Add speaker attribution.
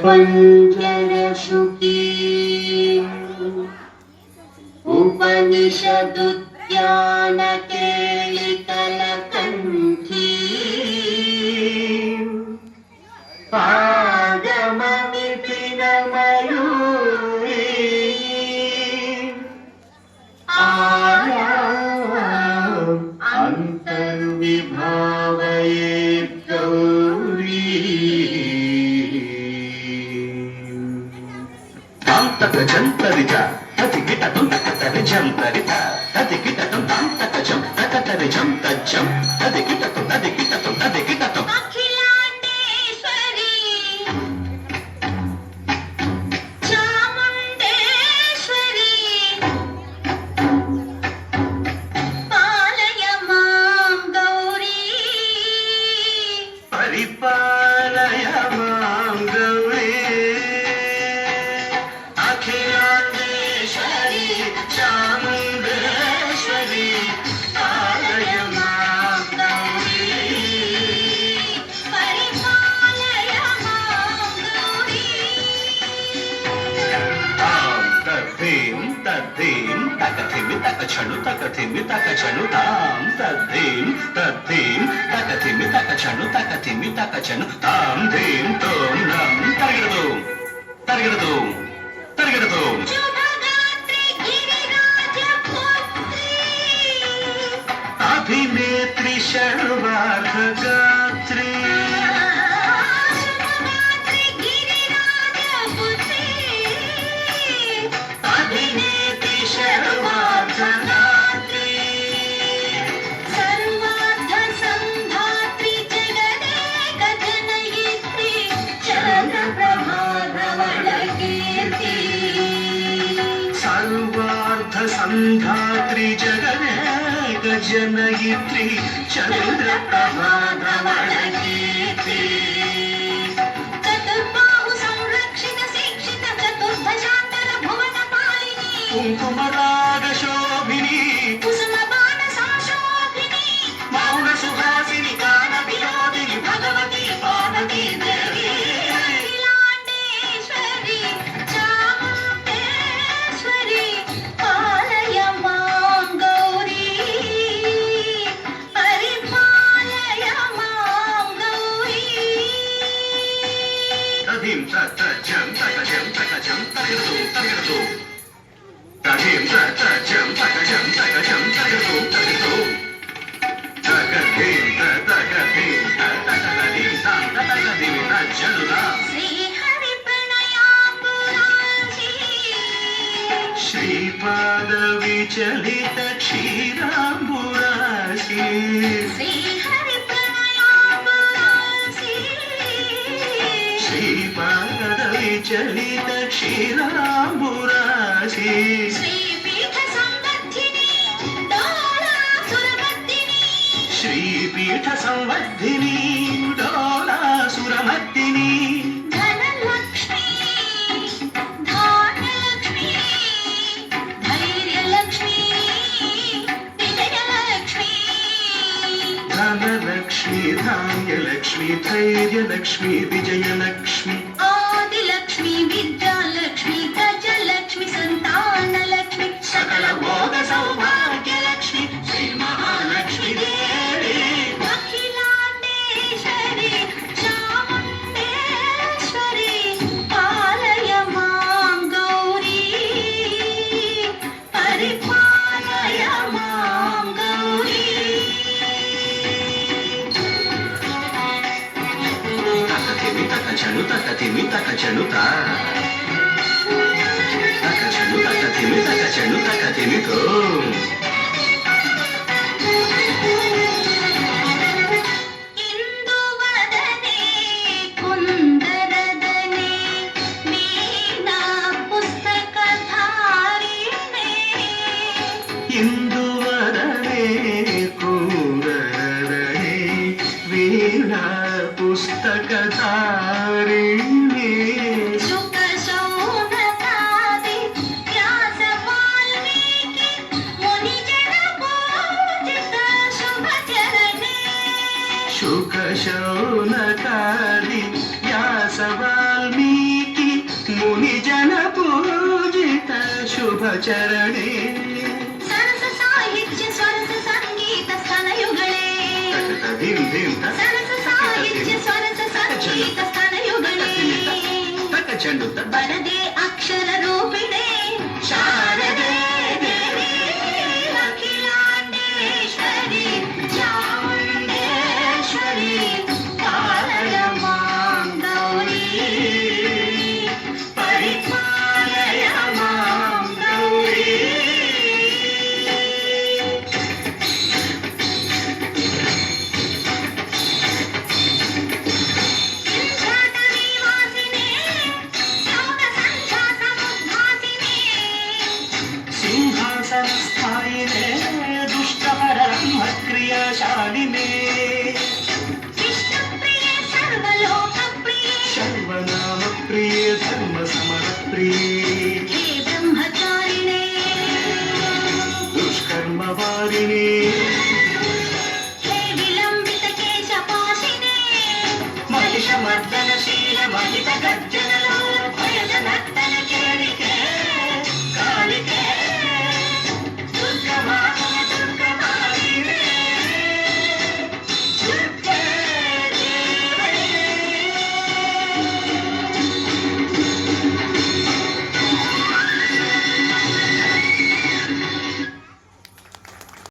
Speaker 1: पञ्जरशुकी उपनिषदुद्यानकेलिकलकण्ठी पादममितिनमयूरी आयाम् अन्तर्विभावयेत् गौरी
Speaker 2: जंतरिता अति गिटतुं तकतरि जंतरिता अति गिटतुं तकतजं तकतरि जंतजं अति गिटतुं
Speaker 1: अखिलांडेश्वरी चामुंडेश्वरी पालय मां गौरी
Speaker 2: परिपालय मां गौरी अखिलांडेश्वरी चामुंडेश्वरी पालय मां गौरी
Speaker 1: परिपालय मां गौरी
Speaker 2: तां तद्धीं तकथिमि तकछनु तां तद्धीं तकथिमि तकछनु तां धीं तों नं तरिगिडदों
Speaker 1: शुभगात्री गिरिराजपुत्री
Speaker 2: अभिनेत्री शर्वार्धगात्री
Speaker 1: शुभगात्री गिरिराजपुत्री
Speaker 2: अभिनेत्री शर्वार्धगात्री
Speaker 1: सर्वार्थ संधात्री जगदेक जनयित्री चन्द्रप्रभाधवलकीर्ति
Speaker 2: सर्वार्थ संधात्री जगदेक जनयित्री चन्द्रप्रभाधवलकीर्ति
Speaker 1: चतुर्बाहु संरक्षित शिक्षित चतुर्भुजान्तल भुवनपालिनी
Speaker 2: कुङ्कुमरागशोभिनी
Speaker 1: कुसुमबाण संशोभिनी
Speaker 2: मौन सुहासिनी गान विनोदिनी भगवती पार्वती देवी
Speaker 1: अखिलांडेश्वरी चामुण्डेश्वरी पालय मां गौरी परिपालय मां गौरी
Speaker 2: तधिं तजं तकजं तरिगिडदों तधिं तजं तकजं तरिगिडदों तकधिं तकधिं तकधिं तज्जनुदा
Speaker 1: श्रीहरि प्रणयापुरासी
Speaker 2: श्रीपाद विचलित क्षीराम्बुराशि
Speaker 1: श्रीहरि प्रणयापुरासी
Speaker 2: श्रीपाद विचलित क्षीराम्बुराशि
Speaker 1: श्रीपीठ संवर्धिनी डोलासुरमर्दिनी
Speaker 2: श्रीपीठ संवर्धिनी डोलासुरमर्दिनी
Speaker 1: धनलक्ष्मी धान्यलक्ष्मी धैर्यलक्ष्मी विजयलक्ष्मी
Speaker 2: धनलक्ष्मी धान्यलक्ष्मी धैर्यलक्ष्मी विजयलक्ष्मी
Speaker 1: आदिलक्ष्मी विद्यालक्ष्मी गजलक्ष्मी संतानलक्ष्मी
Speaker 2: सकल भोग सौभाग्यलक्ष्मी श्री महालक्ष्मी देवी
Speaker 1: अखिलांडेश्वरी चामुण्डेश्वरी पालय मां गौरी परिपालय मां गौरी
Speaker 2: तकथिमि तकछनु तकथिमि तों
Speaker 1: इंदुवदने कुंदरदने वीणा पुस्तकधारिणे
Speaker 2: इंदुवदने कुंदरदने वीणा पुस्तकधारिणे
Speaker 1: शुक शौनकादि व्यास वाल्मीकि
Speaker 2: वाल्मीकि मुनिजन पूजित शुभचरणे
Speaker 1: सरस साहित्य स्वरस संगीत स्तनयुगळे
Speaker 2: धिं धिं ध
Speaker 1: सरस साहित्य स्वरस संगीत स्तनयुगळे
Speaker 2: तक चंडु त
Speaker 1: वरदे अक्षर रूपिणे शारदे देवी अखिलांडेश्वरी चामुंडेश्वरी पालय मां गौरी परिपालय मां गौरी
Speaker 2: सिंहासनस्थायिने दुष्टपरब्रह्मक्रियाशालिने
Speaker 1: विष्णुप्रिये सर्वलोकप्रिये
Speaker 2: सर्वनामप्रिये धर्मसमरप्रिये